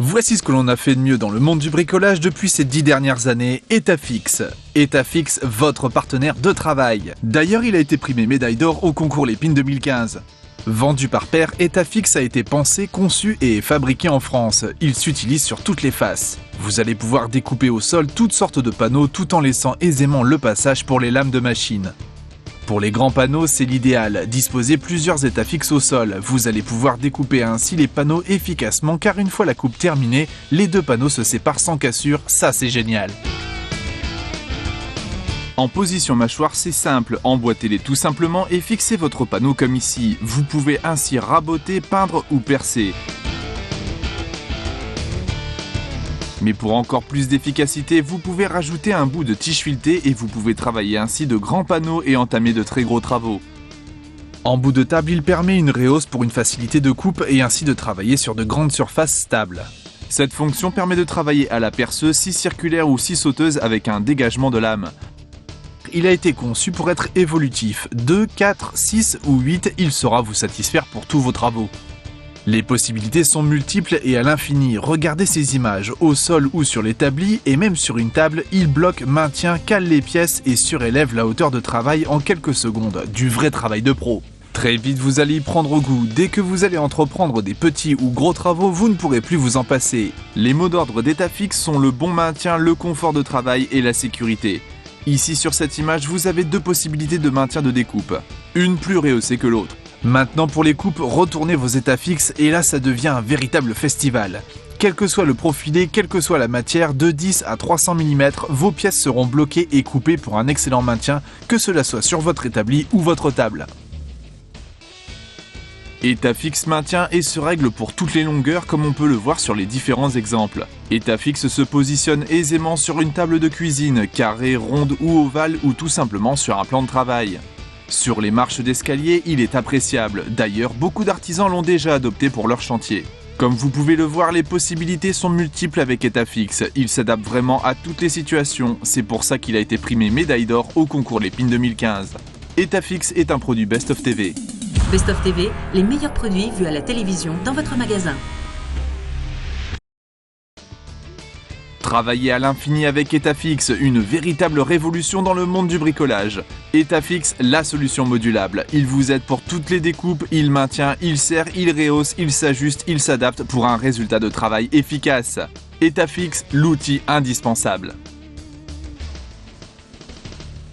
Voici ce que l'on a fait de mieux dans le monde du bricolage depuis ces 10 dernières années, Etafix. Etafix, votre partenaire de travail. D'ailleurs, il a été primé médaille d'or au concours Lépine 2015. Vendu par pair, Etafix a été pensé, conçu et fabriqué en France. Il s'utilise sur toutes les faces. Vous allez pouvoir découper au sol toutes sortes de panneaux tout en laissant aisément le passage pour les lames de machine. Pour les grands panneaux, c'est l'idéal. Disposez plusieurs Etafix au sol. Vous allez pouvoir découper ainsi les panneaux efficacement car une fois la coupe terminée, les deux panneaux se séparent sans cassure. Ça, c'est génial. En position mâchoire, c'est simple. Emboîtez-les tout simplement et fixez votre panneau comme ici. Vous pouvez ainsi raboter, peindre ou percer. Mais pour encore plus d'efficacité, vous pouvez rajouter un bout de tige filetée et vous pouvez travailler ainsi de grands panneaux et entamer de très gros travaux. En bout de table, il permet une rehausse pour une facilité de coupe et ainsi de travailler sur de grandes surfaces stables. Cette fonction permet de travailler à la perceuse, scie circulaire ou scie sauteuse avec un dégagement de lame. Il a été conçu pour être évolutif. 2, 4, 6 ou 8, il saura vous satisfaire pour tous vos travaux. Les possibilités sont multiples et à l'infini. Regardez ces images, au sol ou sur l'établi, et même sur une table, il bloque, maintient, cale les pièces et surélève la hauteur de travail en quelques secondes. Du vrai travail de pro. Très vite, vous allez y prendre goût. Dès que vous allez entreprendre des petits ou gros travaux, vous ne pourrez plus vous en passer. Les mots d'ordre d'Etafix sont le bon maintien, le confort de travail et la sécurité. Ici, sur cette image, vous avez deux possibilités de maintien de découpe. Une plus rehaussée que l'autre. Maintenant pour les coupes, retournez vos Etafix et là ça devient un véritable festival. Quel que soit le profilé, quelle que soit la matière, de 10 à 300 mm, vos pièces seront bloquées et coupées pour un excellent maintien, que cela soit sur votre établi ou votre table. Etafix maintient et se règle pour toutes les longueurs comme on peut le voir sur les différents exemples. Etafix se positionne aisément sur une table de cuisine, carrée, ronde ou ovale ou tout simplement sur un plan de travail. Sur les marches d'escalier, il est appréciable. D'ailleurs, beaucoup d'artisans l'ont déjà adopté pour leur chantier. Comme vous pouvez le voir, les possibilités sont multiples avec Etafix. Il s'adapte vraiment à toutes les situations. C'est pour ça qu'il a été primé médaille d'or au concours Lépine 2015. Etafix est un produit Best of TV. Best of TV, les meilleurs produits vus à la télévision dans votre magasin. Travaillez à l'infini avec Etafix, une véritable révolution dans le monde du bricolage. Etafix, la solution modulable. Il vous aide pour toutes les découpes, il maintient, il serre, il rehausse, il s'ajuste, il s'adapte pour un résultat de travail efficace. Etafix, l'outil indispensable.